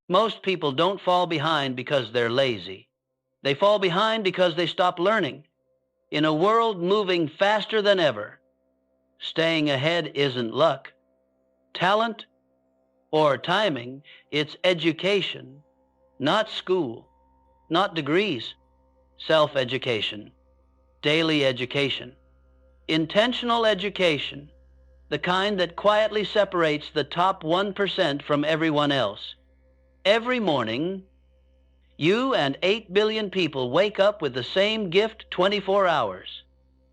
Most people don't fall behind because they're lazy. They fall behind because they stop learning. In a world moving faster than ever, staying ahead isn't luck, talent, or timing. It's education, not school, not degrees, self-education, daily education, intentional education, the kind that quietly separates the top 1% from everyone else. Every morning, you and 8 billion people wake up with the same gift 24 hours.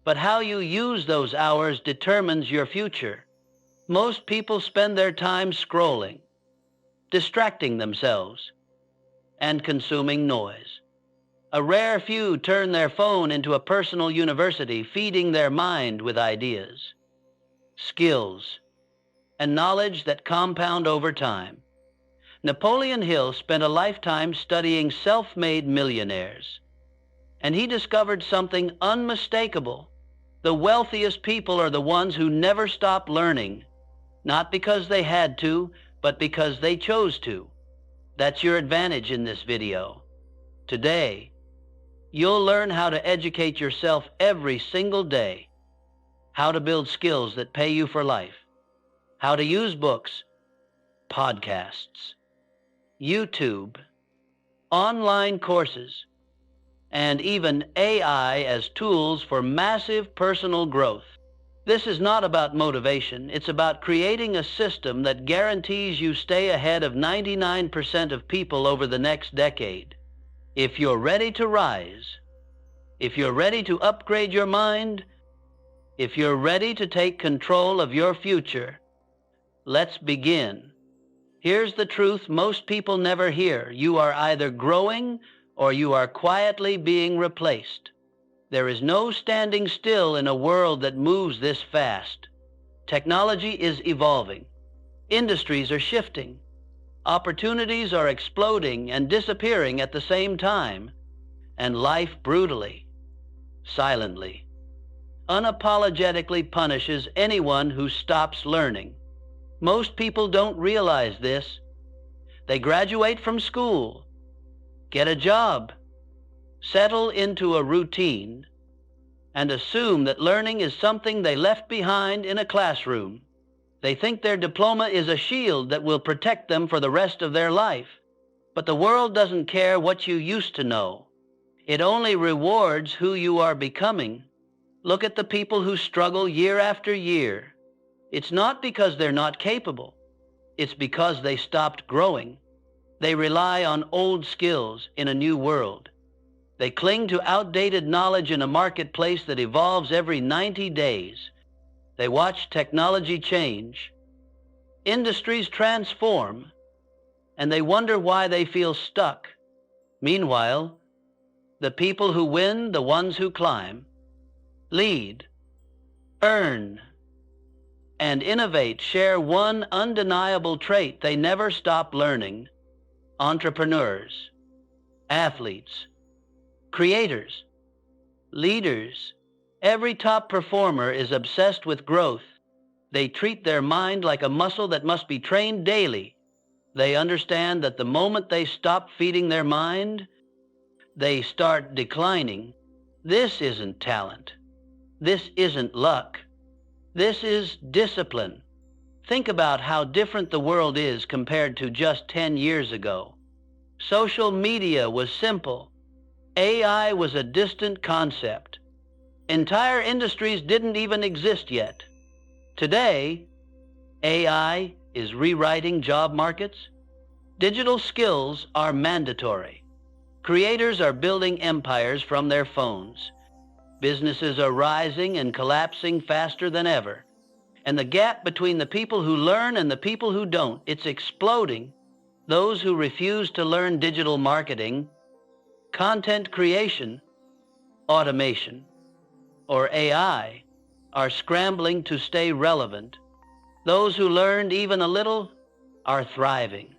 But how you use those hours determines your future. Most people spend their time scrolling, distracting themselves, and consuming noise. A rare few turn their phone into a personal university, feeding their mind with ideas, skills, and knowledge that compound over time. Napoleon Hill spent a lifetime studying self-made millionaires, and he discovered something unmistakable. The wealthiest people are the ones who never stop learning, not because they had to, but because they chose to. That's your advantage in this video. Today, you'll learn how to educate yourself every single day, how to build skills that pay you for life, how to use books, podcasts, YouTube, online courses, and even AI as tools for massive personal growth. This is not about motivation. It's about creating a system that guarantees you stay ahead of 99% of people over the next decade. If you're ready to rise, if you're ready to upgrade your mind, if you're ready to take control of your future, let's begin. Here's the truth most people never hear. You are either growing or you are quietly being replaced. There is no standing still in a world that moves this fast. Technology is evolving. Industries are shifting. Opportunities are exploding and disappearing at the same time. And life brutally, silently, unapologetically punishes anyone who stops learning. Most people don't realize this. They graduate from school, get a job, settle into a routine, and assume that learning is something they left behind in a classroom. They think their diploma is a shield that will protect them for the rest of their life. But the world doesn't care what you used to know. It only rewards who you are becoming. Look at the people who struggle year after year. It's not because they're not capable. It's because they stopped growing. They rely on old skills in a new world. They cling to outdated knowledge in a marketplace that evolves every 90 days. They watch technology change, industries transform, and they wonder why they feel stuck. Meanwhile, the people who win, the ones who climb, lead, earn, and innovate share one undeniable trait: they never stop learning. Entrepreneurs, athletes, creators, leaders, every top performer is obsessed with growth. They treat their mind like a muscle that must be trained daily. They understand that the moment they stop feeding their mind, they start declining. This isn't talent. This isn't luck. This is discipline. Think about how different the world is compared to just 10 years ago. Social media was simple. AI was a distant concept. Entire industries didn't even exist yet. Today, AI is rewriting job markets. Digital skills are mandatory. Creators are building empires from their phones. Businesses are rising and collapsing faster than ever. And the gap between the people who learn and the people who don't, it's exploding. Those who refuse to learn digital marketing, content creation, automation, or AI are scrambling to stay relevant. Those who learned even a little are thriving,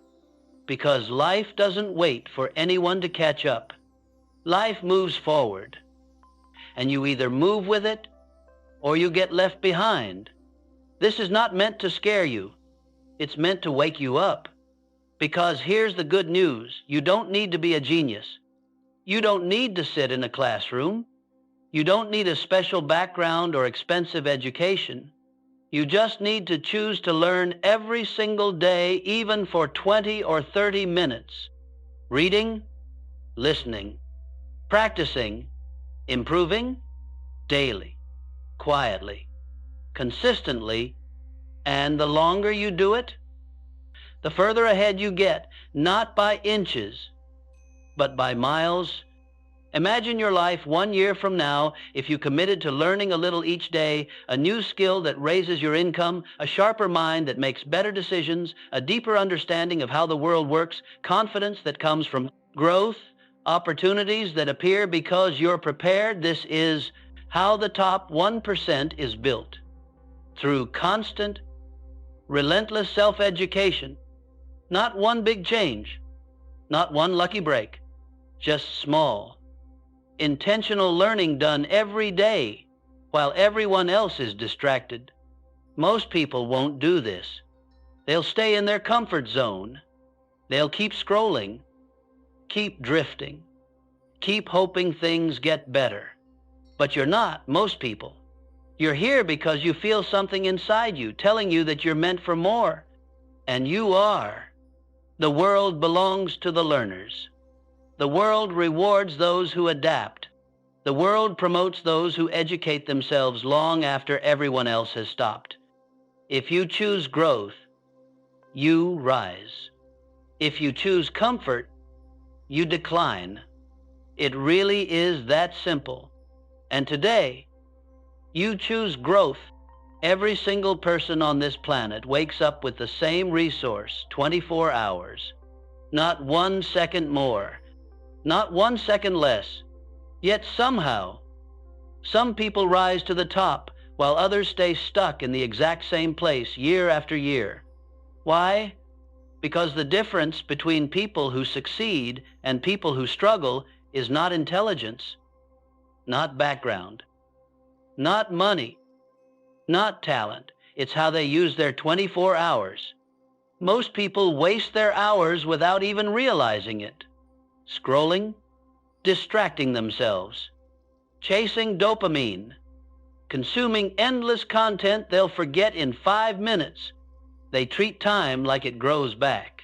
because life doesn't wait for anyone to catch up. Life moves forward, and you either move with it or you get left behind. This is not meant to scare you. It's meant to wake you up. Because here's the good news. You don't need to be a genius. You don't need to sit in a classroom. You don't need a special background or expensive education. You just need to choose to learn every single day, even for 20 or 30 minutes. Reading, listening, practicing, improving, daily, quietly, consistently, and the longer you do it, the further ahead you get, not by inches, but by miles. Imagine your life 1 year from now if you committed to learning a little each day, a new skill that raises your income, a sharper mind that makes better decisions, a deeper understanding of how the world works, confidence that comes from growth, opportunities that appear because you're prepared. This is how the top 1% is built. Through constant, relentless self-education. Not one big change, not one lucky break, just small, intentional learning done every day while everyone else is distracted. Most people won't do this. They'll stay in their comfort zone. They'll keep scrolling, keep drifting, keep hoping things get better. But you're not, most people. You're here because you feel something inside you telling you that you're meant for more. And you are. The world belongs to the learners. The world rewards those who adapt. The world promotes those who educate themselves long after everyone else has stopped. If you choose growth, you rise. If you choose comfort, you decline. It really is that simple. And today, you choose growth. Every single person on this planet wakes up with the same resource, 24 hours. Not 1 second more, not 1 second less. Yet somehow, some people rise to the top while others stay stuck in the exact same place year after year. Why? Because the difference between people who succeed and people who struggle is not intelligence, not background, not money, not talent. It's how they use their 24 hours. Most people waste their hours without even realizing it. Scrolling, distracting themselves, chasing dopamine, consuming endless content they'll forget in 5 minutes. They treat time like it grows back.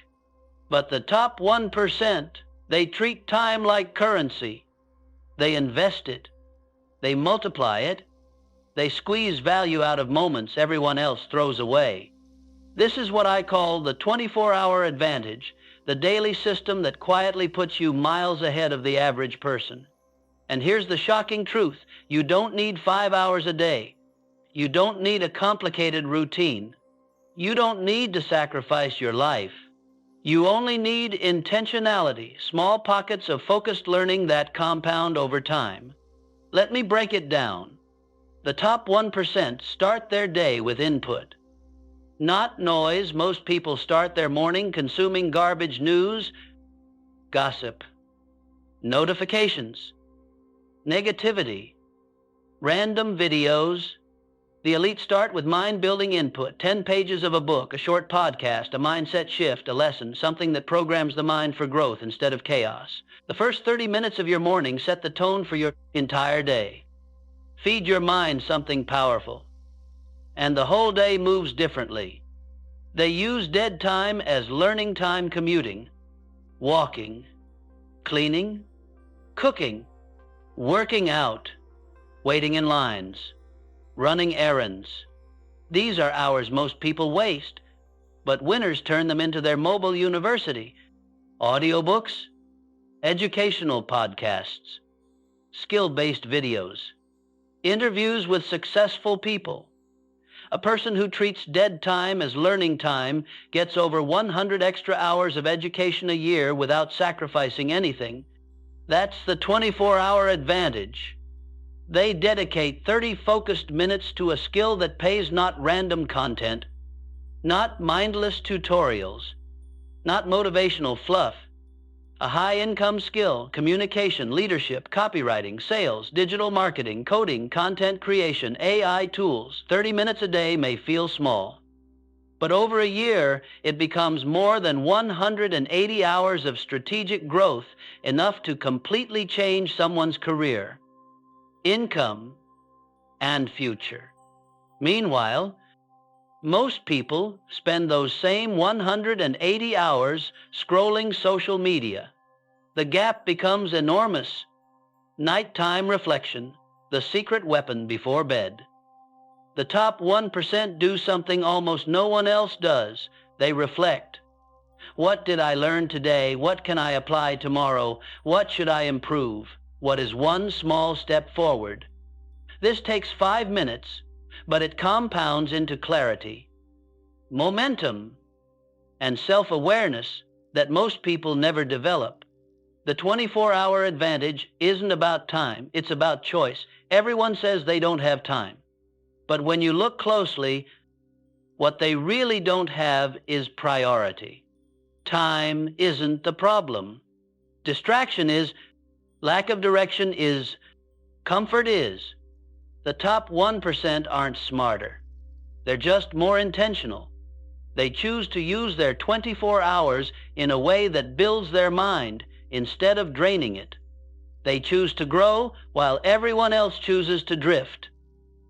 But the top 1%, they treat time like currency. They invest it. They multiply it. They squeeze value out of moments everyone else throws away. This is what I call the 24-hour advantage, the daily system that quietly puts you miles ahead of the average person. And here's the shocking truth. You don't need 5 hours a day. You don't need a complicated routine. You don't need to sacrifice your life. You only need intentionality, small pockets of focused learning that compound over time. Let me break it down. The top 1% start their day with input. Not noise. Most people start their morning consuming garbage news, gossip, notifications, negativity, random videos. The elite start with mind-building input, 10 pages of a book, a short podcast, a mindset shift, a lesson, something that programs the mind for growth instead of chaos. The first 30 minutes of your morning set the tone for your entire day. Feed your mind something powerful, and the whole day moves differently. They use dead time as learning time, commuting, walking, cleaning, cooking, working out, waiting in lines, running errands. These are hours most people waste, but winners turn them into their mobile university, audiobooks, educational podcasts, skill-based videos, interviews with successful people. A person who treats dead time as learning time gets over 100 extra hours of education a year without sacrificing anything. That's the 24-hour advantage. They dedicate 30 focused minutes to a skill that pays, not random content, not mindless tutorials, not motivational fluff. A high-income skill, communication, leadership, copywriting, sales, digital marketing, coding, content creation, AI tools. 30 minutes a day may feel small, But over a year, it becomes more than 180 hours of strategic growth, enough to completely change someone's career, income, and future. Meanwhile, most people spend those same 180 hours scrolling social media. The gap becomes enormous. Nighttime reflection, the secret weapon before bed. The top 1% do something almost no one else does. They reflect. What did I learn today? What can I apply tomorrow? What should I improve? What is one small step forward? This takes 5 minutes, but it compounds into clarity, momentum, and self-awareness that most people never develop. The 24-hour advantage isn't about time, it's about choice. Everyone says they don't have time. But when you look closely, what they really don't have is priority. Time isn't the problem. Distraction is, lack of direction is, comfort is. The top 1% aren't smarter. They're just more intentional. They choose to use their 24 hours in a way that builds their mind instead of draining it. They choose to grow while everyone else chooses to drift.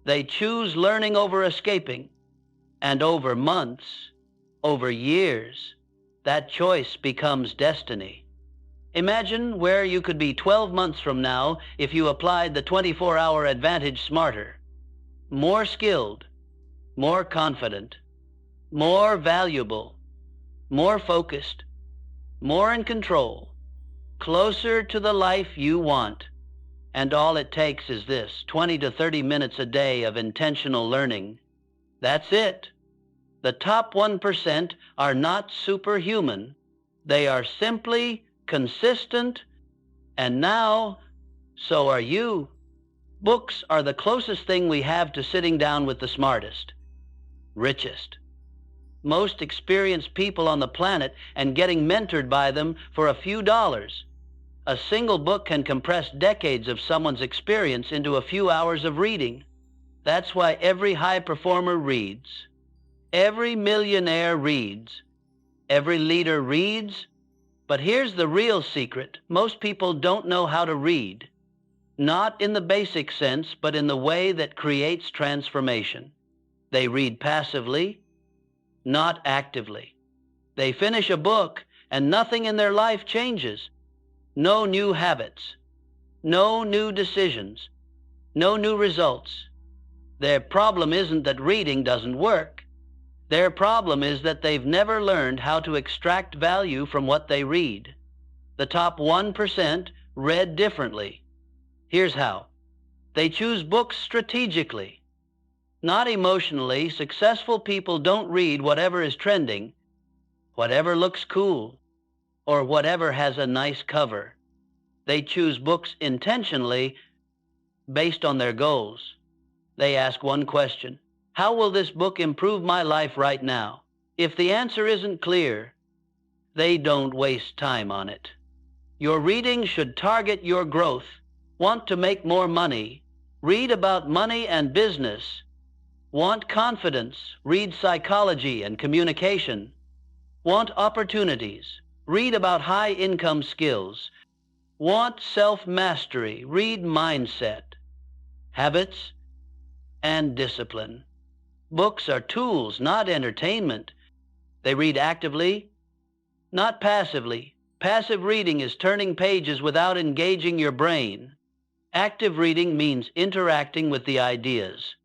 They choose learning over escaping, and over months, over years, that choice becomes destiny. Imagine where you could be 12 months from now if you applied the 24-hour advantage smarter, more skilled, more confident, more valuable, more focused, more in control, closer to the life you want. And all it takes is this, 20 to 30 minutes a day of intentional learning. That's it. The top 1% are not superhuman. They are simply consistent, and now, so are you. Books are the closest thing we have to sitting down with the smartest, richest, most experienced people on the planet and getting mentored by them for a few dollars. A single book can compress decades of someone's experience into a few hours of reading. That's why every high performer reads. Every millionaire reads. Every leader reads. But here's the real secret. Most people don't know how to read. Not in the basic sense, but in the way that creates transformation. They read passively, not actively. They finish a book and nothing in their life changes. No new habits, no new decisions, no new results. Their problem isn't that reading doesn't work. Their problem is that they've never learned how to extract value from what they read. The top 1% read differently. Here's how. They choose books strategically, not emotionally. Successful people don't read whatever is trending, whatever looks cool, or whatever has a nice cover. They choose books intentionally based on their goals. They ask one question: how will this book improve my life right now? If the answer isn't clear, they don't waste time on it. Your reading should target your growth. Want to make more money? Read about money and business. Want confidence? Read psychology and communication. Want opportunities? Read about high-income skills. Want self-mastery? Read mindset, habits, and discipline. Books are tools, not entertainment. They read actively, not passively. Passive reading is turning pages without engaging your brain. Active reading means interacting with the ideas.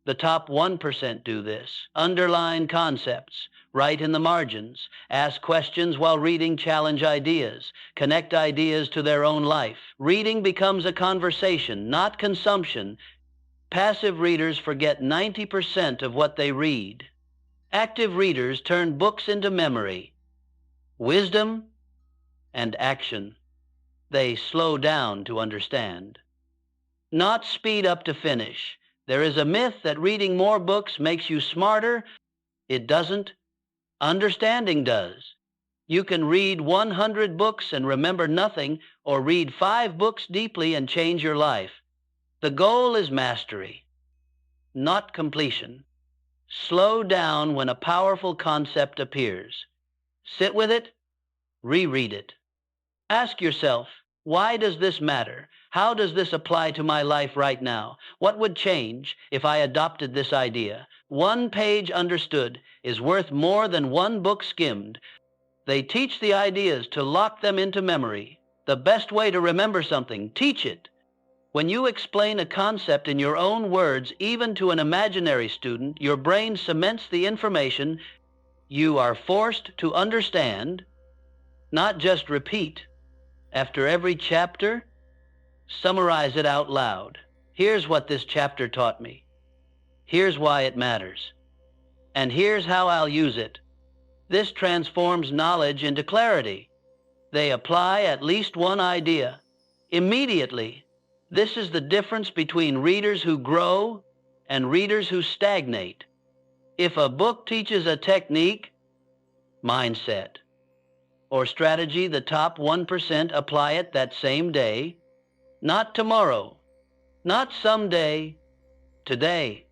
The top 1% do this. Underline concepts. Write in the margins. Ask questions while reading. Challenge ideas. Connect ideas to their own life. Reading becomes a conversation, not consumption. Passive readers forget 90% of what they read. Active readers turn books into memory, wisdom, and action. They slow down to understand, not speed up to finish. There is a myth that reading more books makes you smarter. It doesn't. Understanding does. You can read 100 books and remember nothing, or read 5 books deeply and change your life. The goal is mastery, not completion. Slow down when a powerful concept appears. Sit with it, reread it. Ask yourself, why does this matter? How does this apply to my life right now? What would change if I adopted this idea? One page understood is worth more than one book skimmed. They teach the ideas to lock them into memory. The best way to remember something, teach it. When you explain a concept in your own words, even to an imaginary student, your brain cements the information. You are forced to understand, not just repeat. After every chapter, summarize it out loud. Here's what this chapter taught me. Here's why it matters. And here's how I'll use it. This transforms knowledge into clarity. They apply at least one idea immediately. This is the difference between readers who grow and readers who stagnate. If a book teaches a technique, mindset, or strategy, the top 1% apply it that same day, not tomorrow, not someday, today.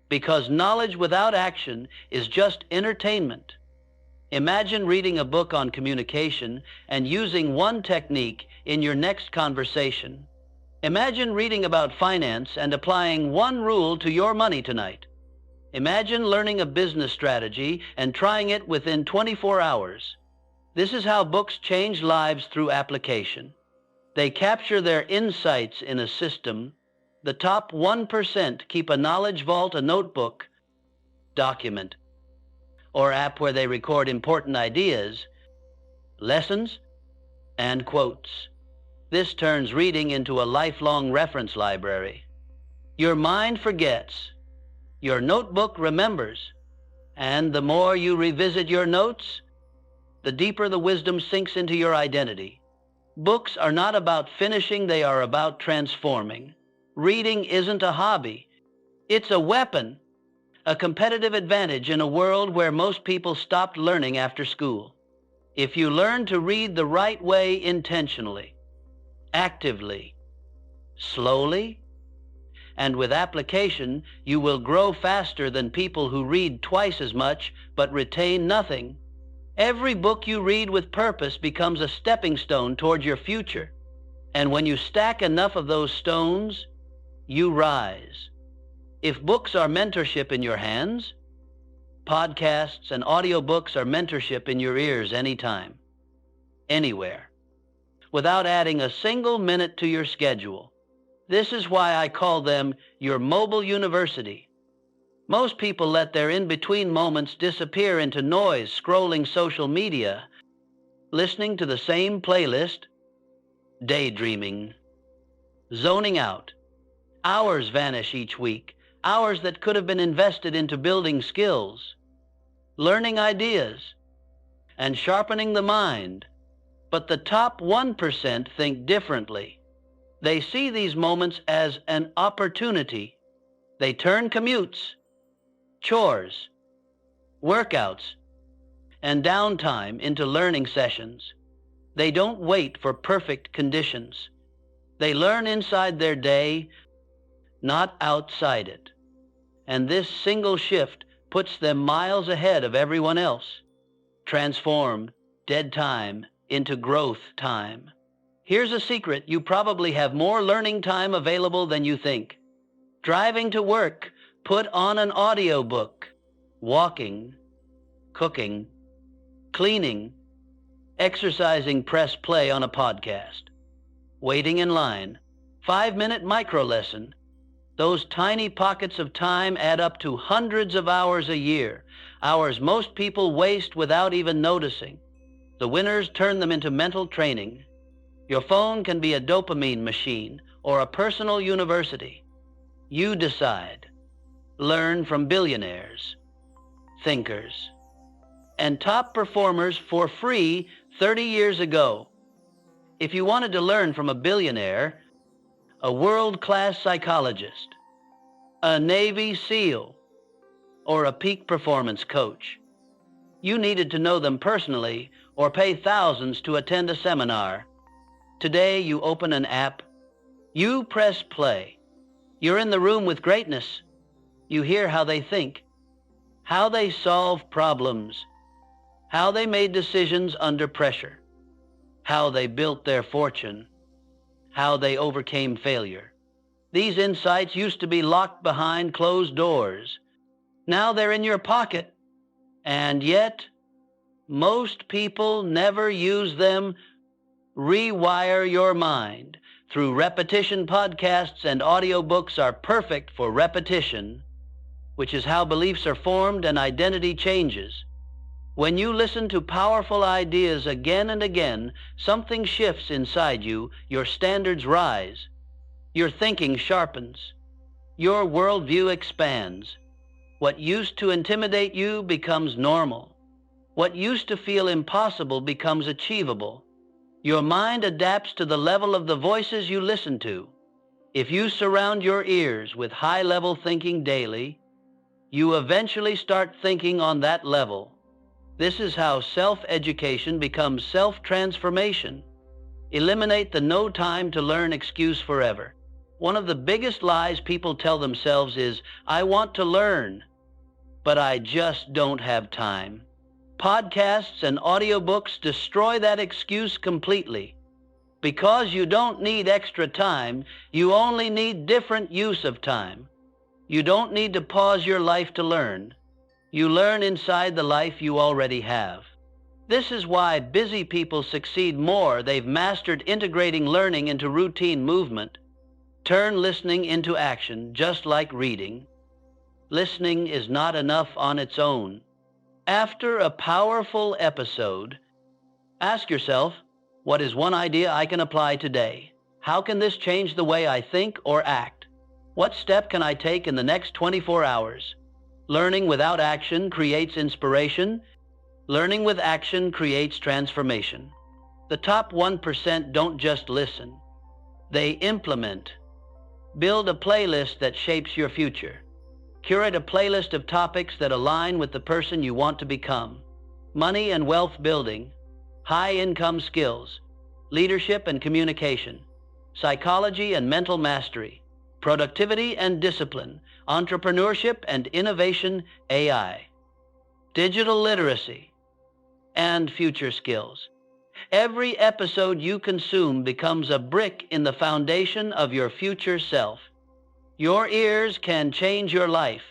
Because knowledge without action is just entertainment. Imagine reading a book on communication and using one technique in your next conversation. Imagine reading about finance and applying one rule to your money tonight. Imagine learning a business strategy and trying it within 24 hours. This is how books change lives through application. They capture their insights in a system. The top 1% keep a knowledge vault, a notebook, document, or app where they record important ideas, lessons, and quotes. This turns reading into a lifelong reference library. Your mind forgets. Your notebook remembers. And the more you revisit your notes, the deeper the wisdom sinks into your identity. Books are not about finishing, they are about transforming. Reading isn't a hobby. It's a weapon, a competitive advantage in a world where most people stopped learning after school. If you learn to read the right way, intentionally, actively, slowly, and with application, you will grow faster than people who read twice as much but retain nothing. Every book you read with purpose becomes a stepping stone toward your future. And when you stack enough of those stones, you rise. If books are mentorship in your hands, podcasts and audiobooks are mentorship in your ears anytime, anywhere, without adding a single minute to your schedule. This is why I call them your mobile university. Most people let their in-between moments disappear into noise, scrolling social media, listening to the same playlist, daydreaming, zoning out. Hours vanish each week, hours that could have been invested into building skills, learning ideas, and sharpening the mind. But the top 1% think differently. They see these moments as an opportunity. They turn commutes, chores, workouts, and downtime into learning sessions. They don't wait for perfect conditions. They learn inside their day, not outside it. And this single shift puts them miles ahead of everyone else. Transform dead time into growth time. Here's a secret: you probably have more learning time available than you think. Driving to work, put on an audiobook. Walking, cooking, cleaning, exercising, press play on a podcast. Waiting in line, 5-minute micro lesson. Those tiny pockets of time add up to hundreds of hours a year, hours most people waste without even noticing. The winners turn them into mental training. Your phone can be a dopamine machine or a personal university. You decide. Learn from billionaires, thinkers, and top performers for free 30 years ago. If you wanted to learn from a billionaire, a world-class psychologist, a Navy SEAL, or a peak performance coach, you needed to know them personally or pay thousands to attend a seminar. Today, you open an app, you press play. You're in the room with greatness. You hear how they think. how they solve problems, how they made decisions under pressure, how they built their fortune, how they overcame failure. These insights used to be locked behind closed doors. Now they're in your pocket. And yet, most people never use them. Rewire your mind through repetition. Podcasts and audiobooks are perfect for repetition, which is how beliefs are formed and identity changes. When you listen to powerful ideas again and again, something shifts inside you, your standards rise, your thinking sharpens, your worldview expands. What used to intimidate you becomes normal. What used to feel impossible becomes achievable. Your mind adapts to the level of the voices you listen to. If you surround your ears with high-level thinking daily, you eventually start thinking on that level. This is how self-education becomes self-transformation. Eliminate the no time to learn excuse forever. One of the biggest lies people tell themselves is, I want to learn, but I just don't have time. Podcasts and audiobooks destroy that excuse completely. Because you don't need extra time, you only need different use of time. You don't need to pause your life to learn. You learn inside the life you already have. This is why busy people succeed more. They've mastered integrating learning into routine movement. Turn listening into action, just like reading. Listening is not enough on its own. After a powerful episode, ask yourself, what is one idea I can apply today? How can this change the way I think or act? What step can I take in the next 24 hours? Learning without action creates inspiration. Learning with action creates transformation. The top 1% don't just listen. They implement. Build a playlist that shapes your future. Curate a playlist of topics that align with the person you want to become. Money and wealth building, high-income skills, leadership and communication, psychology and mental mastery, productivity and discipline, entrepreneurship and innovation, AI, digital literacy, and future skills. Every episode you consume becomes a brick in the foundation of your future self. Your ears can change your life.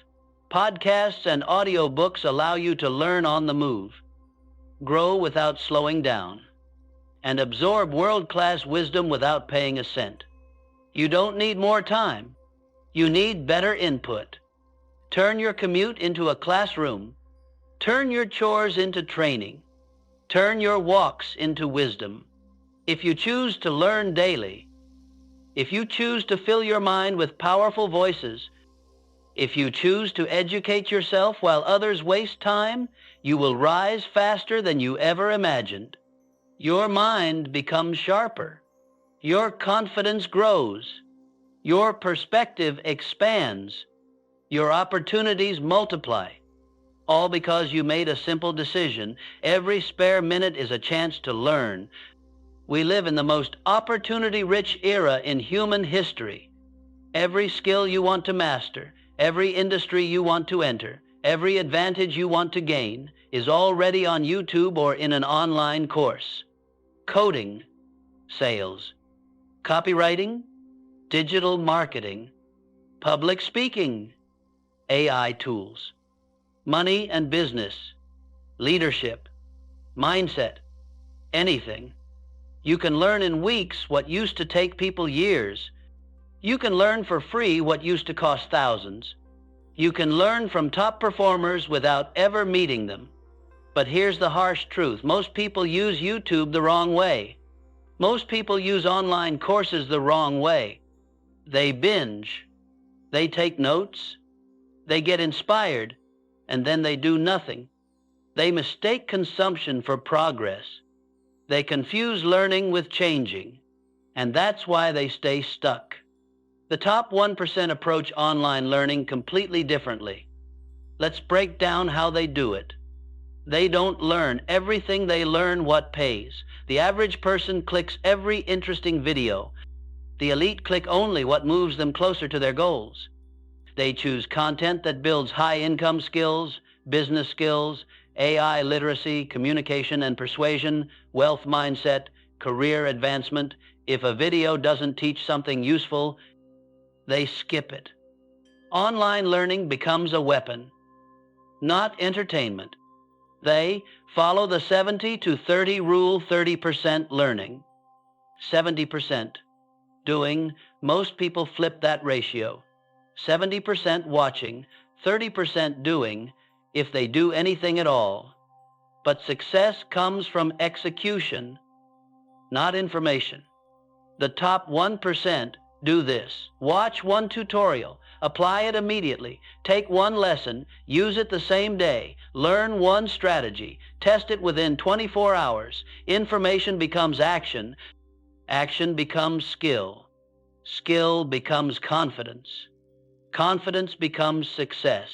Podcasts and audiobooks allow you to learn on the move, grow without slowing down, and absorb world-class wisdom without paying a cent. You don't need more time. You need better input. Turn your commute into a classroom. Turn your chores into training. Turn your walks into wisdom. If you choose to learn daily, if you choose to fill your mind with powerful voices, if you choose to educate yourself while others waste time, you will rise faster than you ever imagined. Your mind becomes sharper. Your confidence grows. Your perspective expands. Your opportunities multiply. All because you made a simple decision. Every spare minute is a chance to learn. We live in the most opportunity-rich era in human history. Every skill you want to master, every industry you want to enter, every advantage you want to gain is already on YouTube or in an online course. Coding, sales, copywriting, digital marketing, public speaking, AI tools, money and business, leadership, mindset, anything. You can learn in weeks what used to take people years. You can learn for free what used to cost thousands. You can learn from top performers without ever meeting them. But here's the harsh truth. Most people use YouTube the wrong way. Most people use online courses the wrong way. They binge. They take notes. They get inspired, and then they do nothing. They mistake consumption for progress. They confuse learning with changing, and that's why they stay stuck. The top 1% approach online learning completely differently. Let's break down how they do it. They don't learn everything, they learn what pays. The average person clicks every interesting video. The elite click only what moves them closer to their goals. They choose content that builds high-income skills, business skills, AI literacy, communication and persuasion, wealth mindset, career advancement. If a video doesn't teach something useful, they skip it. Online learning becomes a weapon, not entertainment. They follow the 70 to 30 rule, 30% learning, 70% doing. Most people flip that ratio. 70% watching, 30% doing, if they do anything at all. But success comes from execution, not information. The top 1% do this. Watch one tutorial, apply it immediately, take one lesson, use it the same day, learn one strategy, test it within 24 hours. Information becomes action, action becomes skill, skill becomes confidence, confidence becomes success.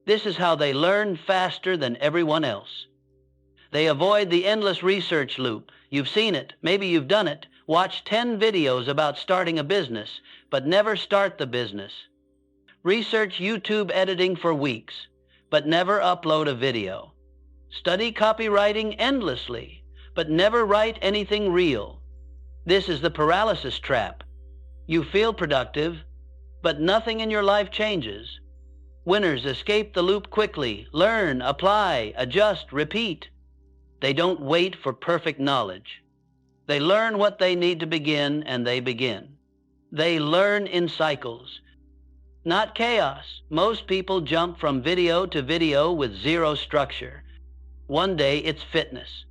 This is how they learn faster than everyone else. They avoid the endless research loop. You've seen it, maybe you've done it. Watch 10 videos about starting a business, but never start the business. Research YouTube editing for weeks, but never upload a video. Study copywriting endlessly, but never write anything real. This is the paralysis trap. You feel productive, but nothing in your life changes. Winners escape the loop quickly, learn, apply, adjust, repeat. They don't wait for perfect knowledge. They learn what they need to begin, and they begin. They learn in cycles, not chaos. Most people jump from video to video with zero structure. One day it's fitness.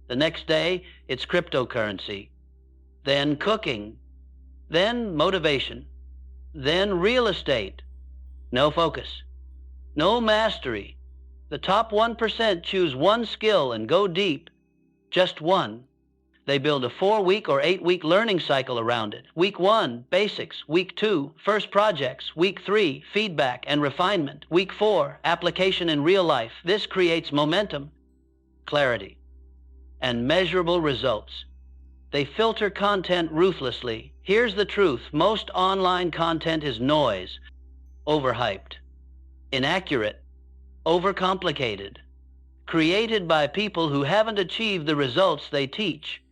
The next day it's cryptocurrency. Then cooking. Then motivation. Then real estate. No focus. No mastery. The top 1% choose one skill and go deep. Just one. They build a 4-week or 8-week learning cycle around it. Week 1, basics. Week 2, first projects. Week 3, feedback and refinement. Week 4, application in real life. This creates momentum, clarity, and measurable results. They filter content ruthlessly. Here's the truth. Most online content is noise, overhyped, inaccurate, overcomplicated, created by people who haven't achieved the results they teach.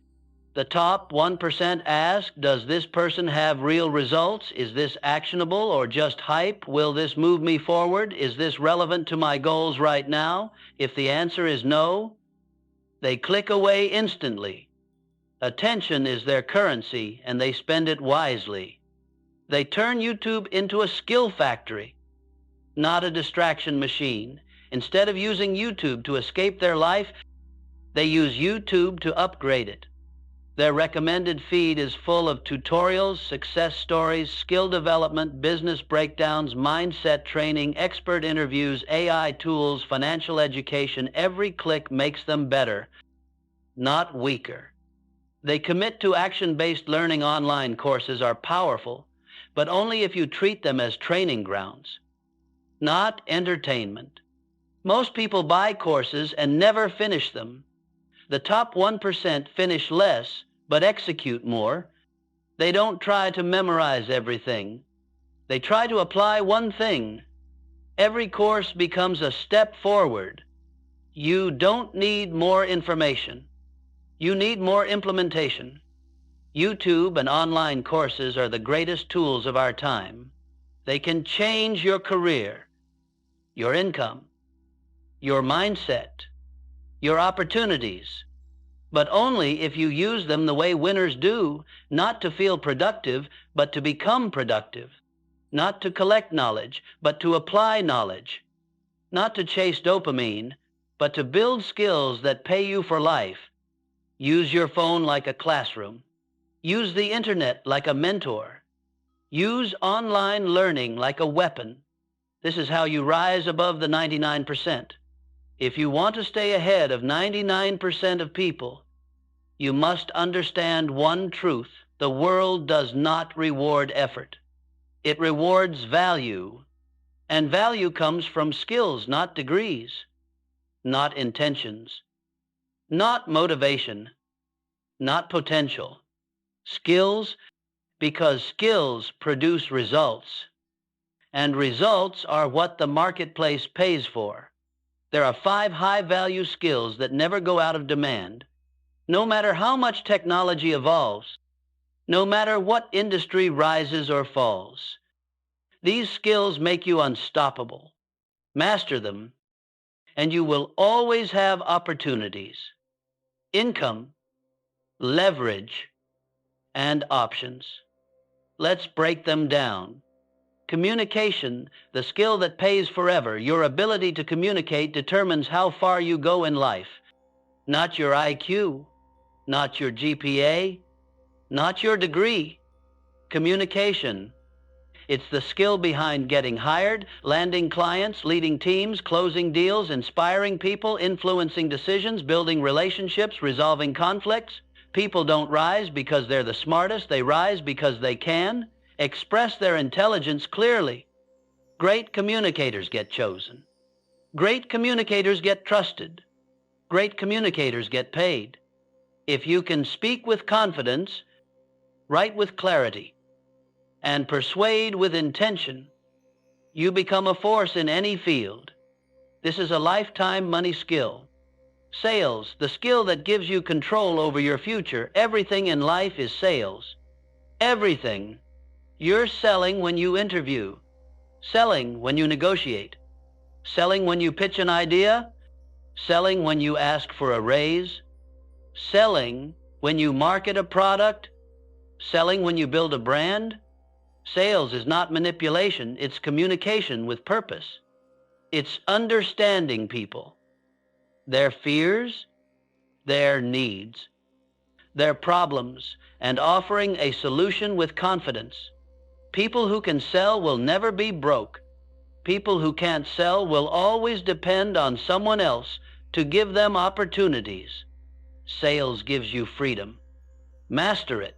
The top 1% ask, does this person have real results? Is this actionable or just hype? Will this move me forward? Is this relevant to my goals right now? If the answer is no, they click away instantly. Attention is their currency, and they spend it wisely. They turn YouTube into a skill factory, not a distraction machine. Instead of using YouTube to escape their life, they use YouTube to upgrade it. Their recommended feed is full of tutorials, success stories, skill development, business breakdowns, mindset training, expert interviews, AI tools, financial education. Every click makes them better, not weaker. They commit to action-based learning. Online courses are powerful, but only if you treat them as training grounds, not entertainment. Most people buy courses and never finish them. The top 1% finish less, but execute more. They don't try to memorize everything. They try to apply one thing. Every course becomes a step forward. You don't need more information. You need more implementation. YouTube and online courses are the greatest tools of our time. They can change your career, your income, your mindset, your opportunities, but only if you use them the way winners do, not to feel productive, but to become productive, not to collect knowledge, but to apply knowledge, not to chase dopamine, but to build skills that pay you for life. Use your phone like a classroom. Use the internet like a mentor. Use online learning like a weapon. This is how you rise above the 99%. If you want to stay ahead of 99% of people, you must understand one truth. The world does not reward effort. It rewards value. And value comes from skills, not degrees, not intentions, not motivation, not potential. Skills, because skills produce results. And results are what the marketplace pays for. There are 5 high-value skills that never go out of demand. No matter how much technology evolves, no matter what industry rises or falls, these skills make you unstoppable. Master them, and you will always have opportunities, income, leverage, and options. Let's break them down. Communication, the skill that pays forever. Your ability to communicate determines how far you go in life. Not your IQ, not your GPA, not your degree. Communication. It's the skill behind getting hired, landing clients, leading teams, closing deals, inspiring people, influencing decisions, building relationships, resolving conflicts. People don't rise because they're the smartest. They rise because they can express their intelligence clearly. Great communicators get chosen. Great communicators get trusted. Great communicators get paid. If you can speak with confidence, write with clarity, and persuade with intention, you become a force in any field. This is a lifetime money skill. Sales, the skill that gives you control over your future. Everything in life is sales. Everything. You're selling when you interview, selling when you negotiate, selling when you pitch an idea, selling when you ask for a raise, selling when you market a product, selling when you build a brand. Sales is not manipulation, it's communication with purpose. It's understanding people, their fears, their needs, their problems, and offering a solution with confidence. People who can sell will never be broke. People who can't sell will always depend on someone else to give them opportunities. Sales gives you freedom. Master it,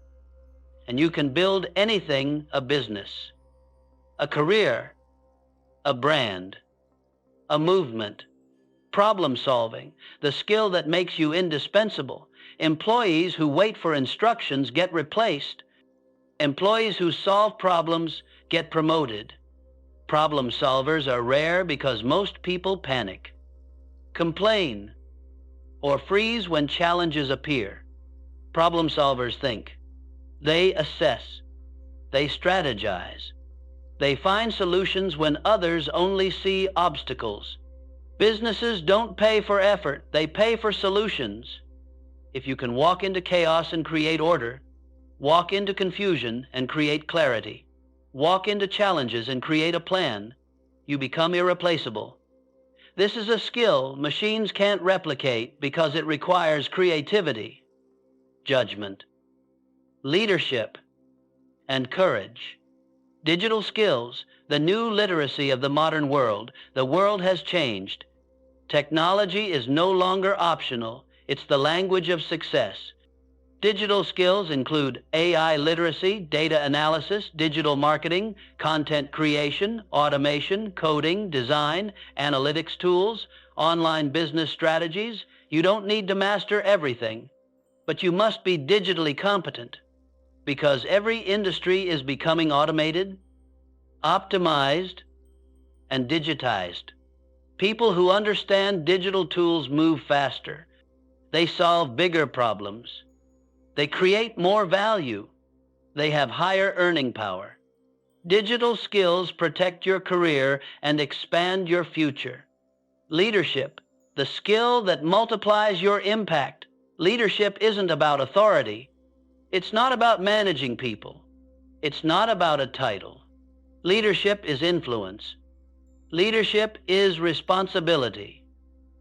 and you can build anything: a business, a career, a brand, a movement. Problem solving, the skill that makes you indispensable. Employees who wait for instructions get replaced. Employees who solve problems get promoted. Problem solvers are rare because most people panic, complain, or freeze when challenges appear. Problem solvers think. They assess. They strategize. They find solutions when others only see obstacles. Businesses don't pay for effort, they pay for solutions. If you can walk into chaos and create order, walk into confusion and create clarity, walk into challenges and create a plan, you become irreplaceable. This is a skill machines can't replicate because it requires creativity, judgment, leadership, and courage. Digital skills, the new literacy of the modern world. The world has changed. Technology is no longer optional. It's the language of success. Digital skills include AI literacy, data analysis, digital marketing, content creation, automation, coding, design, analytics tools, online business strategies. You don't need to master everything, but you must be digitally competent, because every industry is becoming automated, optimized, and digitized. People who understand digital tools move faster. They solve bigger problems. They create more value. They have higher earning power. Digital skills protect your career and expand your future. Leadership, the skill that multiplies your impact. Leadership isn't about authority. It's not about managing people. It's not about a title. Leadership is influence. Leadership is responsibility.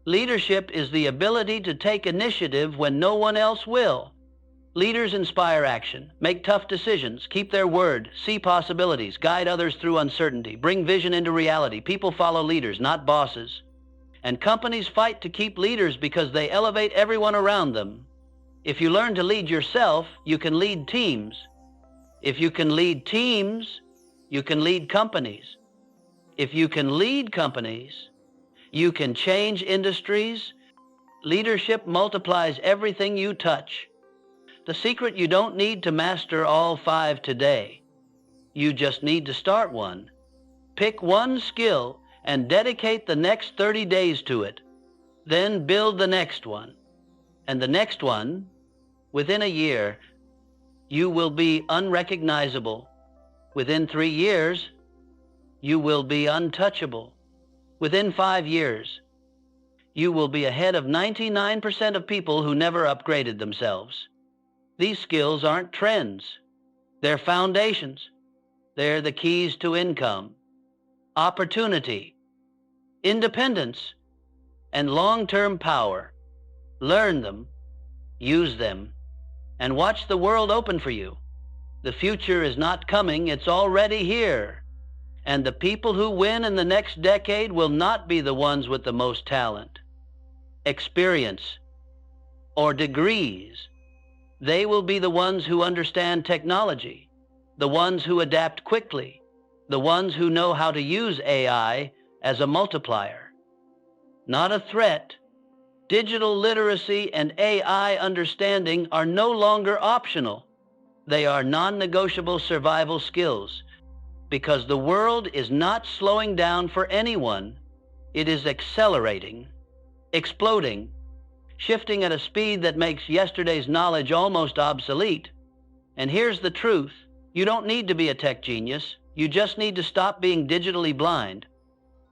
Leadership is the ability to take initiative when no one else will. Leaders inspire action, make tough decisions, keep their word, see possibilities, guide others through uncertainty, bring vision into reality. People follow leaders, not bosses. And companies fight to keep leaders because they elevate everyone around them. If you learn to lead yourself, you can lead teams. If you can lead teams, you can lead companies. If you can lead companies, you can change industries. Leadership multiplies everything you touch. The secret: you don't need to master all 5 today. You just need to start one. Pick one skill and dedicate the next 30 days to it. Then build the next one, and the next one. Within a year, you will be unrecognizable. Within 3 years, you will be untouchable. Within 5 years, you will be ahead of 99% of people who never upgraded themselves. These skills aren't trends. They're foundations. They're the keys to income, opportunity, independence, and long-term power. Learn them, use them, and watch the world open for you. The future is not coming, it's already here. And the people who win in the next decade will not be the ones with the most talent, experience, or degrees. They will be the ones who understand technology, the ones who adapt quickly, the ones who know how to use AI as a multiplier, not a threat. Digital literacy and AI understanding are no longer optional. They are non-negotiable survival skills, because the world is not slowing down for anyone. It is accelerating, exploding, shifting at a speed that makes yesterday's knowledge almost obsolete. And here's the truth. You don't need to be a tech genius. You just need to stop being digitally blind.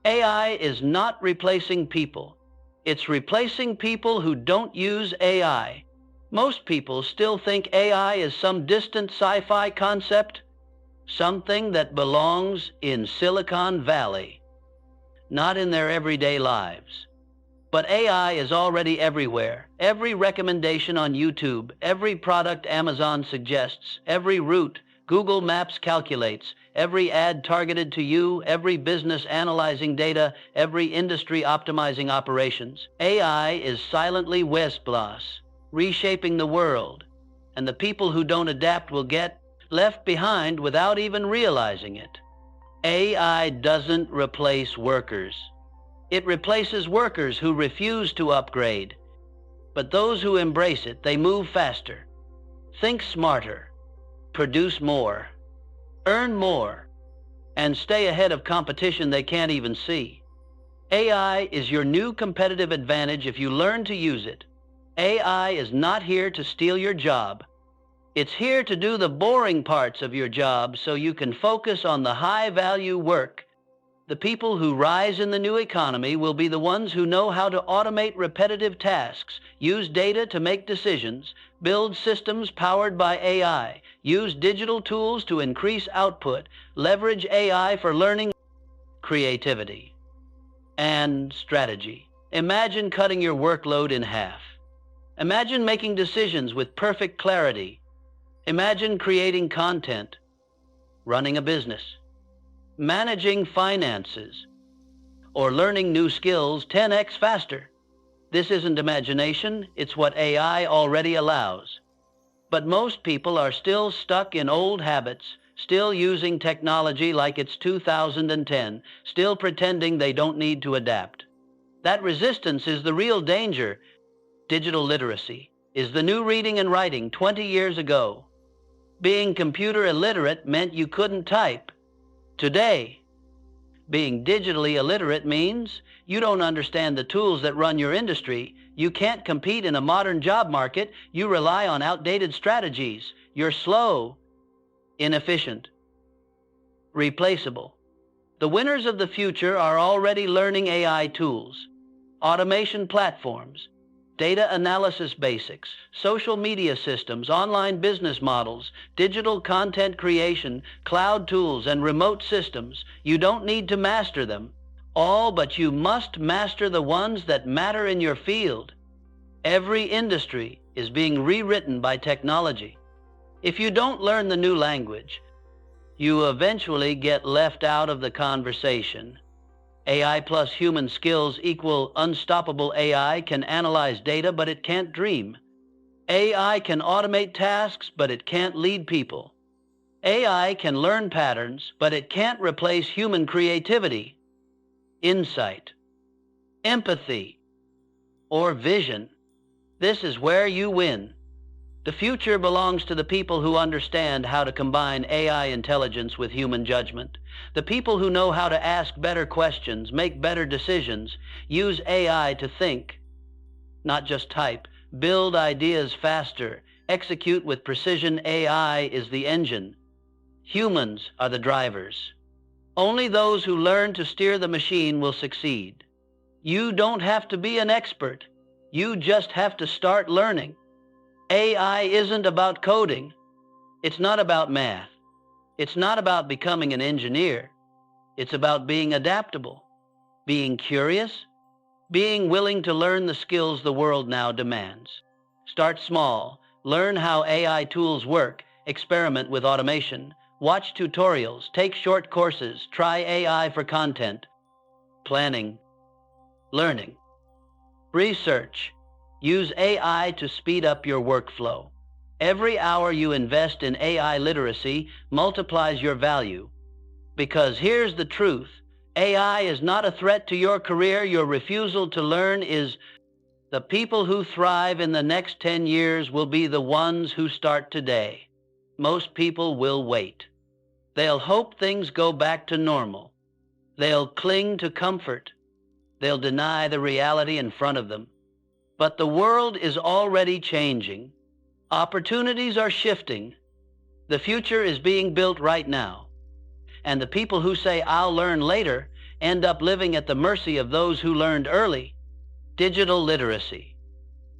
AI is not replacing people. It's replacing people who don't use AI. Most people still think AI is some distant sci-fi concept, something that belongs in Silicon Valley, not in their everyday lives. But AI is already everywhere. Every recommendation on YouTube, every product Amazon suggests, every route Google Maps calculates, every ad targeted to you, every business analyzing data, every industry optimizing operations. AI is silently Westbloss, reshaping the world, and the people who don't adapt will get left behind without even realizing it. AI doesn't replace workers. It replaces workers who refuse to upgrade. But those who embrace it, they move faster, think smarter, produce more, earn more, and stay ahead of competition they can't even see. AI is your new competitive advantage if you learn to use it. AI is not here to steal your job. It's here to do the boring parts of your job so you can focus on the high-value work. The people who rise in the new economy will be the ones who know how to automate repetitive tasks, use data to make decisions, build systems powered by AI, use digital tools to increase output, leverage AI for learning, creativity, and strategy. Imagine cutting your workload in half. Imagine making decisions with perfect clarity. Imagine creating content, running a business, managing finances, or learning new skills 10x faster. This isn't imagination, it's what AI already allows. But most people are still stuck in old habits, still using technology like it's 2010, still pretending they don't need to adapt. That resistance is the real danger. Digital literacy is the new reading and writing 20 years ago. Being computer illiterate meant you couldn't type. Today, being digitally illiterate means you don't understand the tools that run your industry. You can't compete in a modern job market. You rely on outdated strategies. You're slow, inefficient, replaceable. The winners of the future are already learning AI tools, automation platforms, data analysis basics, social media systems, online business models, digital content creation, cloud tools, and remote systems. You don't need to master them all, but you must master the ones that matter in your field. Every industry is being rewritten by technology. If you don't learn the new language, you eventually get left out of the conversation. AI plus human skills equal unstoppable. AI can analyze data, but it can't dream. AI can automate tasks, but it can't lead people. AI can learn patterns, but it can't replace human creativity, insight, empathy, or vision. This is where you win. The future belongs to the people who understand how to combine AI intelligence with human judgment. The people who know how to ask better questions, make better decisions, use AI to think, not just type, build ideas faster, execute with precision. AI is the engine. Humans are the drivers. Only those who learn to steer the machine will succeed. You don't have to be an expert. You just have to start learning. AI isn't about coding. It's not about math. It's not about becoming an engineer. It's about being adaptable, being curious, being willing to learn the skills the world now demands. Start small. Learn how AI tools work. Experiment with automation. Watch tutorials. Take short courses. Try AI for content. Planning. Learning. Research. Use AI to speed up your workflow. Every hour you invest in AI literacy multiplies your value. Because here's the truth. AI is not a threat to your career. Your refusal to learn is. The people who thrive in the next 10 years will be the ones who start today. Most people will wait. They'll hope things go back to normal. They'll cling to comfort. They'll deny the reality in front of them. But the world is already changing. Opportunities are shifting. The future is being built right now. And the people who say, "I'll learn later," end up living at the mercy of those who learned early. Digital literacy,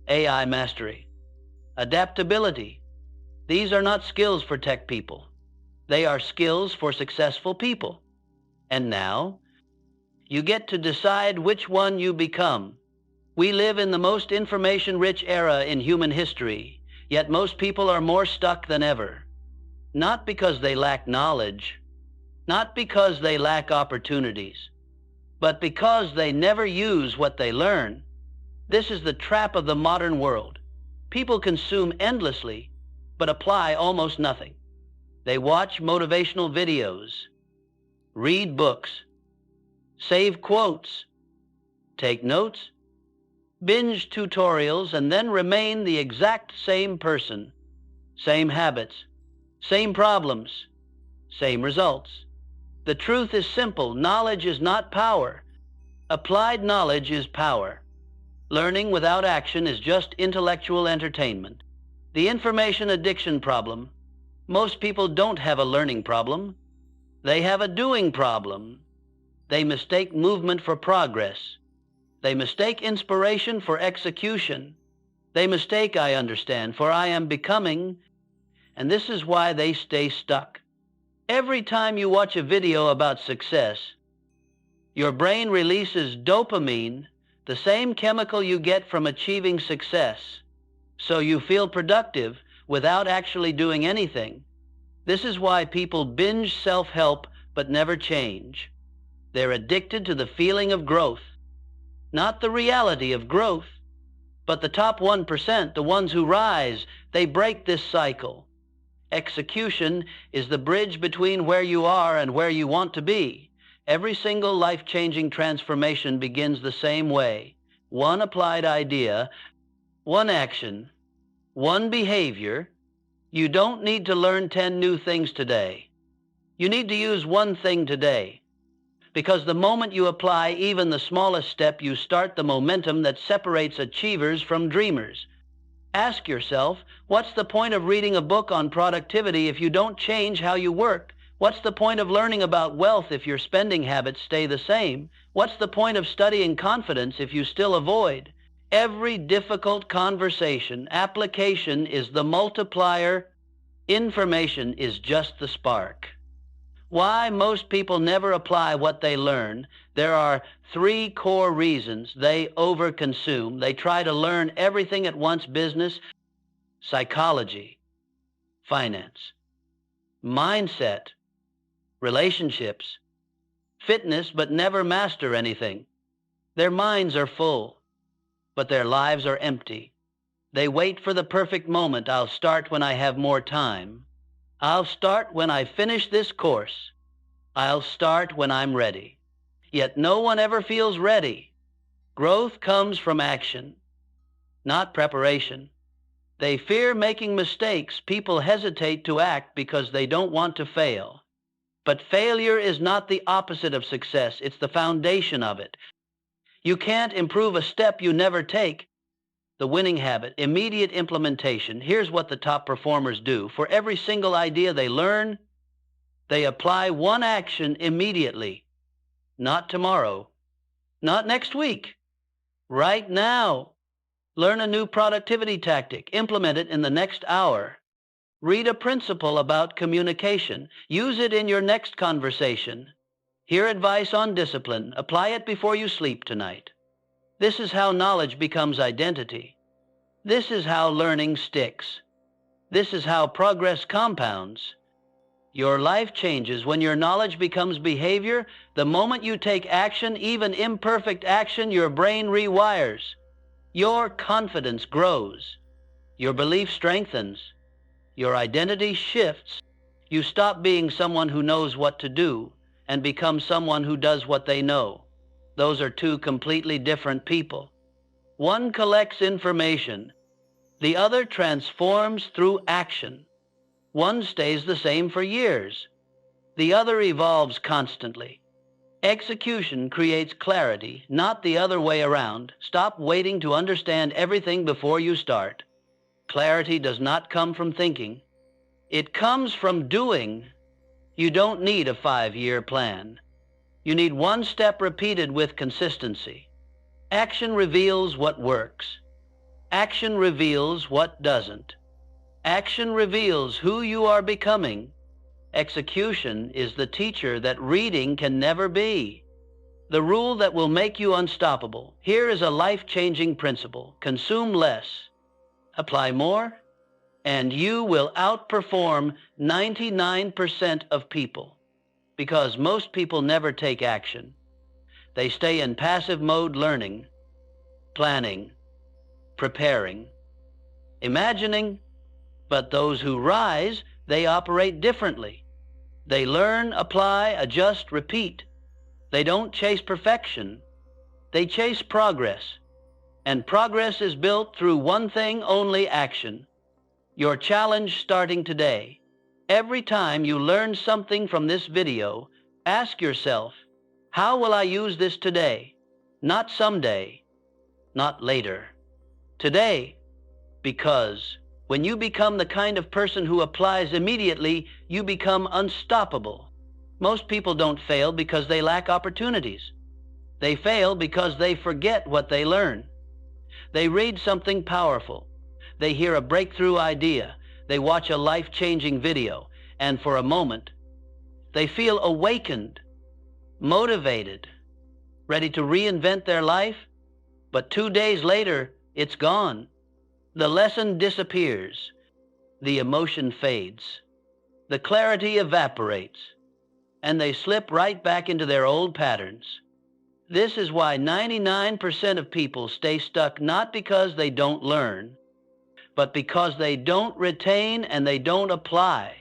AI mastery, adaptability. These are not skills for tech people. They are skills for successful people. And now, you get to decide which one you become. We live in the most information-rich era in human history, yet most people are more stuck than ever. Not because they lack knowledge, not because they lack opportunities, but because they never use what they learn. This is the trap of the modern world. People consume endlessly, but apply almost nothing. They watch motivational videos, read books, save quotes, take notes, binge tutorials, and then remain the exact same person. Same habits, same problems, same results. The truth is simple. Knowledge is not power. Applied knowledge is power. Learning without action is just intellectual entertainment. The information addiction problem. Most people don't have a learning problem. They have a doing problem. They mistake movement for progress. They mistake inspiration for execution. They mistake "I understand" for "I am becoming." And this is why they stay stuck. Every time you watch a video about success, your brain releases dopamine, the same chemical you get from achieving success. So you feel productive without actually doing anything. This is why people binge self-help but never change. They're addicted to the feeling of growth, not the reality of growth. But the top 1%, the ones who rise, they break this cycle. Execution is the bridge between where you are and where you want to be. Every single life-changing transformation begins the same way. One applied idea, one action, one behavior. You don't need to learn 10 new things today. You need to use one thing today. Because the moment you apply even the smallest step, you start the momentum that separates achievers from dreamers. Ask yourself, what's the point of reading a book on productivity if you don't change how you work? What's the point of learning about wealth if your spending habits stay the same? What's the point of studying confidence if you still avoid? Every difficult conversation, application is the multiplier. Information is just the spark. Why most people never apply what they learn? There are 3 core reasons. They overconsume. They try to learn everything at once: business, psychology, finance, mindset, relationships, fitness, but never master anything. Their minds are full, but their lives are empty. They wait for the perfect moment. I'll start when I have more time. I'll start when I finish this course. I'll start when I'm ready. Yet no one ever feels ready. Growth comes from action, not preparation. They fear making mistakes. People hesitate to act because they don't want to fail. But failure is not the opposite of success. It's the foundation of it. You can't improve a step you never take. The winning habit, immediate implementation. Here's what the top performers do. For every single idea they learn, they apply one action immediately. Not tomorrow, not next week, right now. Learn a new productivity tactic. Implement it in the next hour. Read a principle about communication. Use it in your next conversation. Hear advice on discipline. Apply it before you sleep tonight. This is how knowledge becomes identity. This is how learning sticks. This is how progress compounds. Your life changes when your knowledge becomes behavior. The moment you take action, even imperfect action, your brain rewires. Your confidence grows. Your belief strengthens. Your identity shifts. You stop being someone who knows what to do and become someone who does what they know. Those are two completely different people. One collects information. The other transforms through action. One stays the same for years. The other evolves constantly. Execution creates clarity, not the other way around. Stop waiting to understand everything before you start. Clarity does not come from thinking. It comes from doing. You don't need a 5-year plan. You need one step repeated with consistency. Action reveals what works. Action reveals what doesn't. Action reveals who you are becoming. Execution is the teacher that reading can never be. The rule that will make you unstoppable. Here is a life-changing principle. Consume less, apply more, and you will outperform 99% of people. Because most people never take action. They stay in passive mode, learning, planning, preparing, imagining. But those who rise, they operate differently. They learn, apply, adjust, repeat. They don't chase perfection. They chase progress. And progress is built through one thing only: action. Your challenge starting today. Every time you learn something from this video, ask yourself, how will I use this today? Not someday, not later. Today, because when you become the kind of person who applies immediately, you become unstoppable. Most people don't fail because they lack opportunities. They fail because they forget what they learn. They read something powerful. They hear a breakthrough idea. They watch a life-changing video, and for a moment, they feel awakened, motivated, ready to reinvent their life, but 2 days later, it's gone. The lesson disappears. The emotion fades. The clarity evaporates. And they slip right back into their old patterns. This is why 99% of people stay stuck, not because they don't learn, but because they don't retain and they don't apply.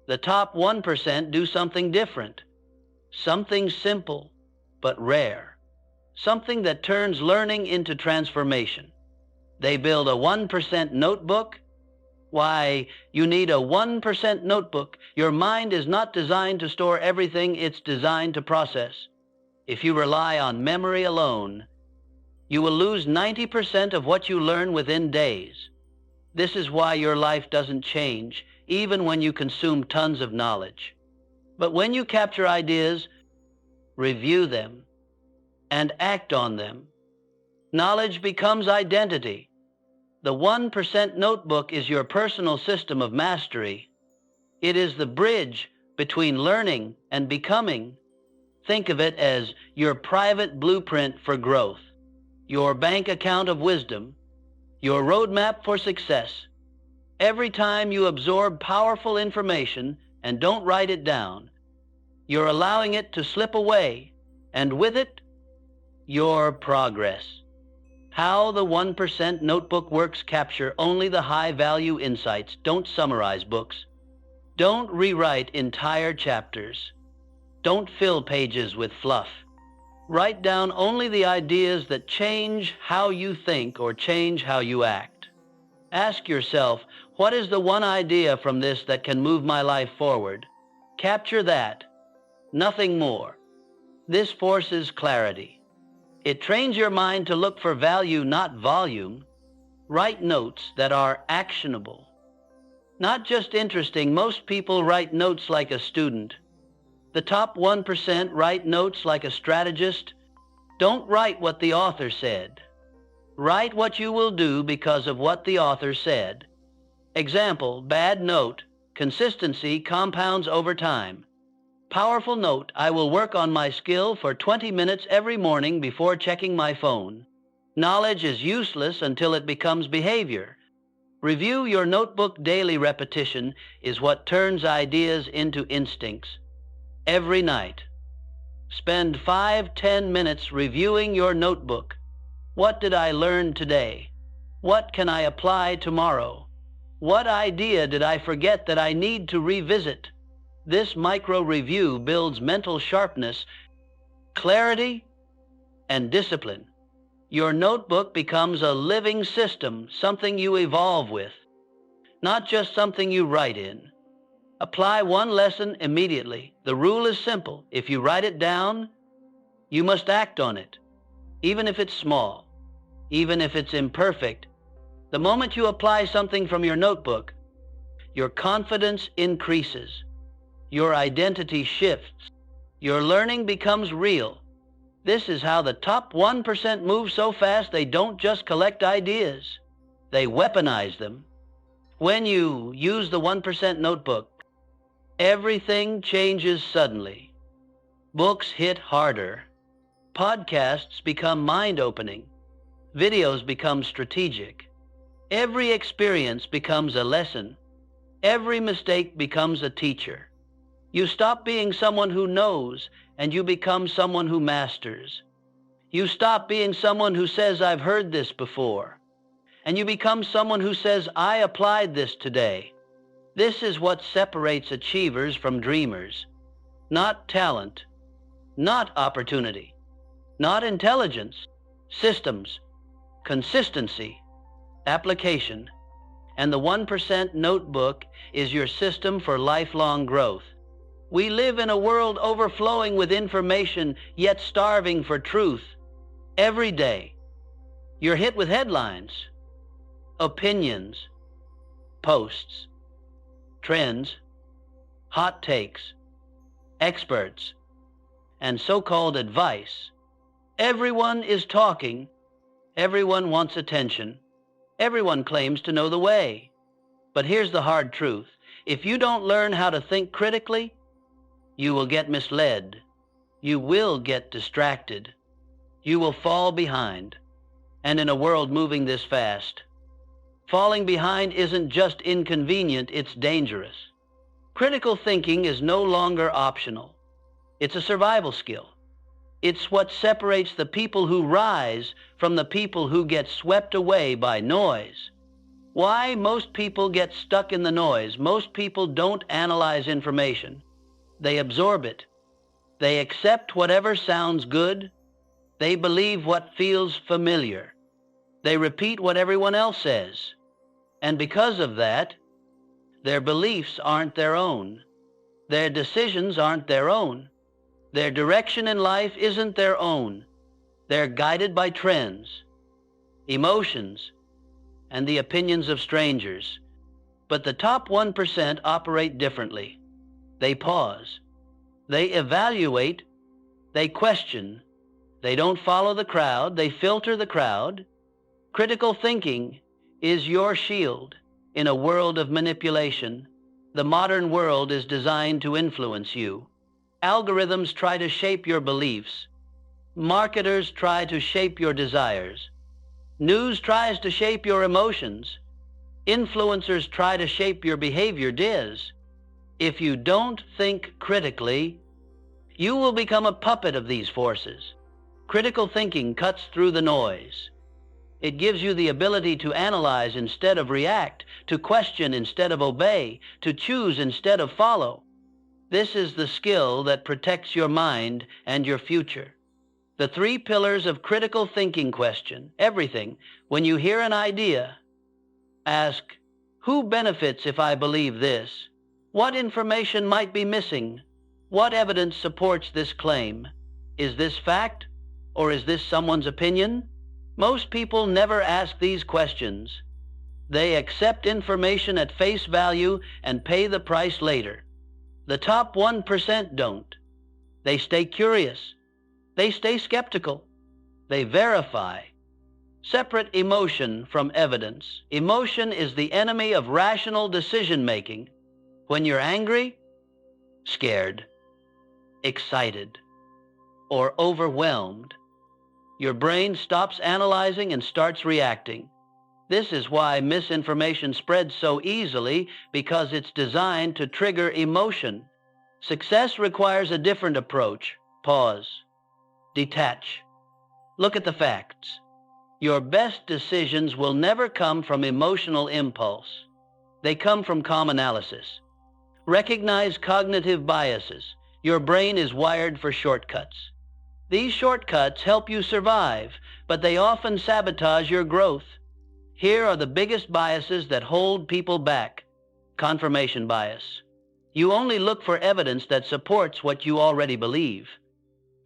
The top 1% do something different. Something simple, but rare. Something that turns learning into transformation. They build a 1% notebook. Why, you need a 1% notebook. Your mind is not designed to store everything, it's designed to process. If you rely on memory alone, you will lose 90% of what you learn within days. This is why your life doesn't change, even when you consume tons of knowledge. But when you capture ideas, review them, and act on them, knowledge becomes identity. The 1% notebook is your personal system of mastery. It is the bridge between learning and becoming. Think of it as your private blueprint for growth, your bank account of wisdom, your roadmap for success. Every time you absorb powerful information and don't write it down, you're allowing it to slip away, and with it, your progress. How the 1% notebook works: capture only the high-value insights. Don't summarize books. Don't rewrite entire chapters. Don't fill pages with fluff. Write down only the ideas that change how you think or change how you act. Ask yourself, what is the one idea from this that can move my life forward? Capture that. Nothing more. This forces clarity. It trains your mind to look for value, not volume. Write notes that are actionable. Not just interesting. Most people write notes like a student. The top 1% write notes like a strategist. Don't write what the author said. Write what you will do because of what the author said. Example, bad note. Consistency compounds over time. Powerful note, I will work on my skill for 20 minutes every morning before checking my phone. Knowledge is useless until it becomes behavior. Review your notebook. Daily repetition is what turns ideas into instincts. Every night, spend 5-10 minutes reviewing your notebook. What did I learn today? What can I apply tomorrow? What idea did I forget that I need to revisit? This micro-review builds mental sharpness, clarity, and discipline. Your notebook becomes a living system, something you evolve with, not just something you write in. Apply one lesson immediately. The rule is simple. If you write it down, you must act on it, even if it's small, even if it's imperfect. The moment you apply something from your notebook, your confidence increases. Your identity shifts. Your learning becomes real. This is how the top 1% move so fast they don't just collect ideas. They weaponize them. When you use the 1% notebook, everything changes suddenly. Books hit harder. Podcasts become mind-opening. Videos become strategic. Every experience becomes a lesson. Every mistake becomes a teacher. You stop being someone who knows, and you become someone who masters. You stop being someone who says, I've heard this before, and you become someone who says, I applied this today. This is what separates achievers from dreamers. Not talent, not opportunity, not intelligence, systems, consistency, application, and the 1% notebook is your system for lifelong growth. We live in a world overflowing with information, yet starving for truth. Every day, you're hit with headlines, opinions, posts, trends, hot takes, experts, and so-called advice. Everyone is talking. Everyone wants attention. Everyone claims to know the way. But here's the hard truth. If you don't learn how to think critically, you will get misled. You will get distracted. You will fall behind. And in a world moving this fast, falling behind isn't just inconvenient, it's dangerous. Critical thinking is no longer optional. It's a survival skill. It's what separates the people who rise from the people who get swept away by noise. Why most people get stuck in the noise? Most people don't analyze information. They absorb it. They accept whatever sounds good. They believe what feels familiar. They repeat what everyone else says. And because of that, their beliefs aren't their own. Their decisions aren't their own. Their direction in life isn't their own. They're guided by trends, emotions, and the opinions of strangers. But the top 1% operate differently. They pause. They evaluate. They question. They don't follow the crowd. They filter the crowd. Critical thinking is your shield in a world of manipulation. The modern world is designed to influence you. Algorithms try to shape your beliefs. Marketers try to shape your desires. News tries to shape your emotions. Influencers try to shape your behavior. If you don't think critically, you will become a puppet of these forces. Critical thinking cuts through the noise. It gives you the ability to analyze instead of react, to question instead of obey, to choose instead of follow. This is the skill that protects your mind and your future. The 3 pillars of critical thinking question everything. When you hear an idea, Ask, who benefits if I believe this? What information might be missing? What evidence supports this claim? Is this fact, or is this someone's opinion? Most people never ask these questions. They accept information at face value and pay the price later. The top 1% don't. They stay curious. They stay skeptical. They verify. Separate emotion from evidence. Emotion is the enemy of rational decision-making. When you're angry, scared, excited, or overwhelmed, your brain stops analyzing and starts reacting. This is why misinformation spreads so easily, because it's designed to trigger emotion. Success requires a different approach. Pause. Detach. Look at the facts. Your best decisions will never come from emotional impulse. They come from calm analysis. Recognize cognitive biases. Your brain is wired for shortcuts. These shortcuts help you survive, but they often sabotage your growth. Here are the biggest biases that hold people back. Confirmation bias. You only look for evidence that supports what you already believe.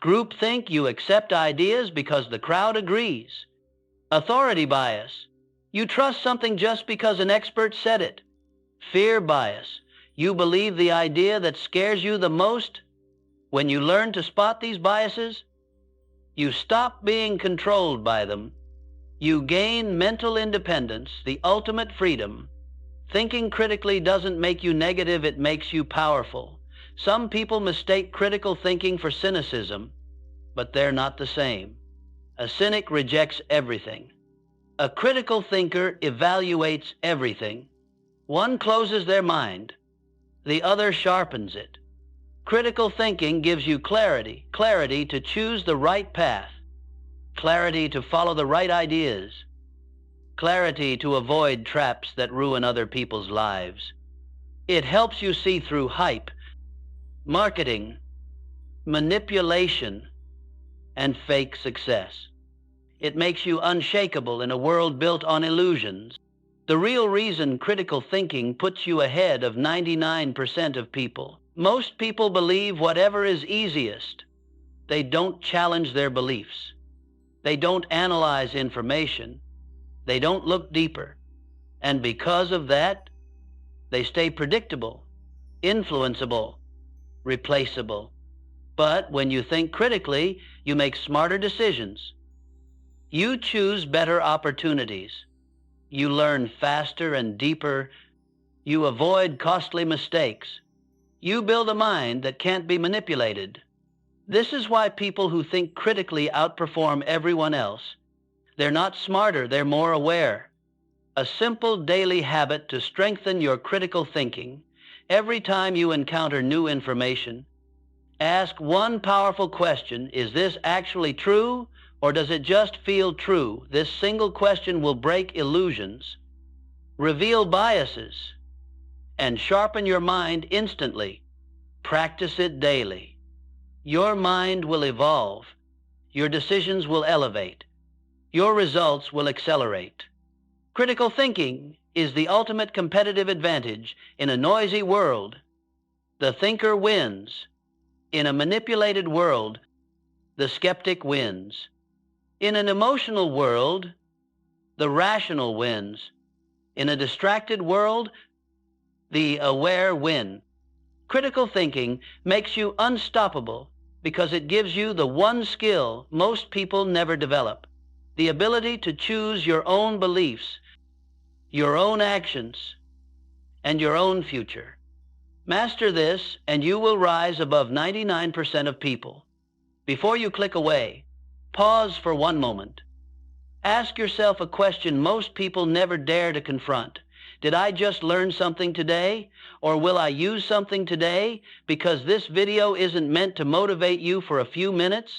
Groupthink. You accept ideas because the crowd agrees. Authority bias. You trust something just because an expert said it. Fear bias. You believe the idea that scares you the most. When you learn to spot these biases, you stop being controlled by them. You gain mental independence, the ultimate freedom. Thinking critically doesn't make you negative, it makes you powerful. Some people mistake critical thinking for cynicism, but they're not the same. A cynic rejects everything. A critical thinker evaluates everything. One closes their mind, the other sharpens it. Critical thinking gives you clarity, clarity to choose the right path, clarity to follow the right ideas, clarity to avoid traps that ruin other people's lives. It helps you see through hype, marketing, manipulation, and fake success. It makes you unshakable in a world built on illusions. The real reason critical thinking puts you ahead of 99% of people. Most people believe whatever is easiest. They don't challenge their beliefs. They don't analyze information. They don't look deeper. And because of that, they stay predictable, influenceable, replaceable. But when you think critically, you make smarter decisions. You choose better opportunities. You learn faster and deeper. You avoid costly mistakes. You build a mind that can't be manipulated. This is why people who think critically outperform everyone else. They're not smarter, they're more aware. A simple daily habit to strengthen your critical thinking. Every time you encounter new information, ask one powerful question: is this actually true, or does it just feel true? This single question will break illusions, reveal biases, and sharpen your mind instantly. Practice it daily. Your mind will evolve. Your decisions will elevate. Your results will accelerate. Critical thinking is the ultimate competitive advantage in a noisy world. The thinker wins. In a manipulated world, the skeptic wins. In an emotional world, the rational wins. In a distracted world, the aware win. Critical thinking makes you unstoppable because it gives you the one skill most people never develop: the ability to choose your own beliefs, your own actions, and your own future. Master this, and you will rise above 99% of people. Before you click away, pause for one moment. Ask yourself a question most people never dare to confront. Did I just learn something today? Or will I use something today? Because this video isn't meant to motivate you for a few minutes.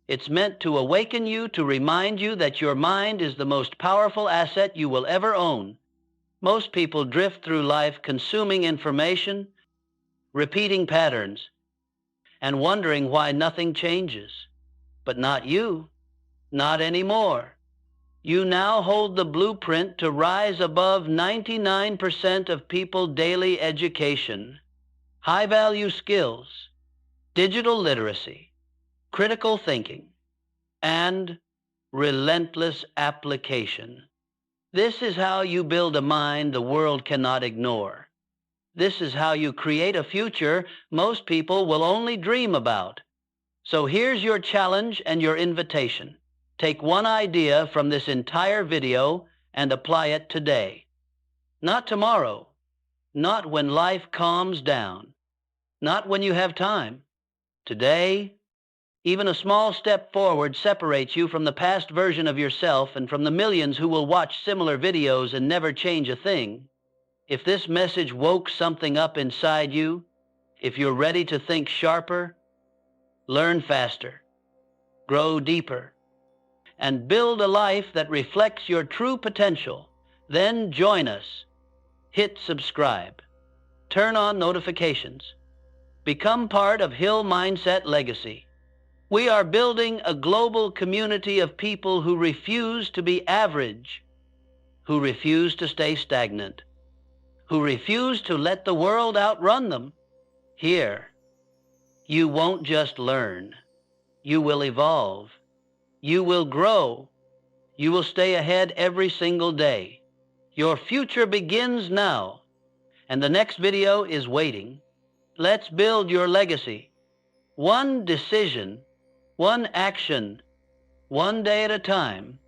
It's meant to awaken you, to remind you that your mind is the most powerful asset you will ever own. Most people drift through life consuming information, repeating patterns, and wondering why nothing changes. But not you, not anymore. You now hold the blueprint to rise above 99% of people's daily education, high-value skills, digital literacy, critical thinking, and relentless application. This is how you build a mind the world cannot ignore. This is how you create a future most people will only dream about. So here's your challenge and your invitation. Take one idea from this entire video and apply it today. Not tomorrow, not when life calms down, not when you have time. Today, even a small step forward separates you from the past version of yourself and from the millions who will watch similar videos and never change a thing. If this message woke something up inside you, if you're ready to think sharper, learn faster, grow deeper, and build a life that reflects your true potential, then join us. Hit subscribe. Turn on notifications. Become part of Hill Mindset Legacy. We are building a global community of people who refuse to be average, who refuse to stay stagnant, who refuse to let the world outrun them. Here, you won't just learn. You will evolve. You will grow. You will stay ahead every single day. Your future begins now, and the next video is waiting. Let's build your legacy. One decision, one action, one day at a time.